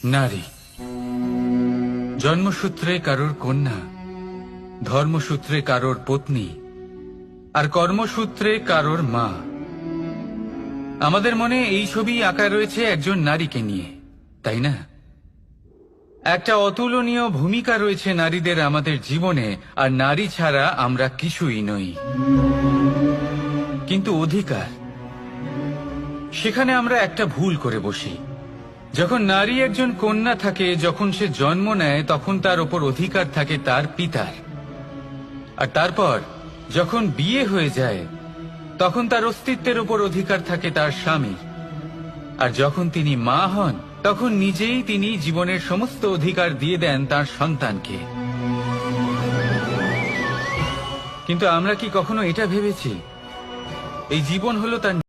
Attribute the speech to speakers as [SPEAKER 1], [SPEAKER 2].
[SPEAKER 1] নারী জন্মসূত্রে কারোর কন্যা, ধর্মসূত্রে কারোর পত্নী, আর কর্মসূত্রে কারোর মা। আমাদের মনে এই ছবি আঁকা রয়েছে একজন নারীকে নিয়ে, তাই না? একটা অতুলনীয় ভূমিকা রয়েছে নারীদের আমাদের জীবনে, আর নারী ছাড়া আমরা কিছুই নই। কিন্তু অধিকার, সেখানে আমরা একটা ভুল করে বসি। যখন নারী একজন কন্যা থাকে, যখন সে জন্ম নেয়, তখন তার ওপর অধিকার থাকে তার পিতার। আর তারপর যখন বিয়ে হয়ে যায়, তখন তার অস্তিত্বের ওপর অধিকার থাকে তার স্বামীর। আর যখন তিনি মা হন, তখন নিজেই তিনি জীবনের সমস্ত অধিকার দিয়ে দেন তার সন্তানকে। কিন্তু আমরা কি কখনো এটা ভেবেছি এই জীবন হলো তার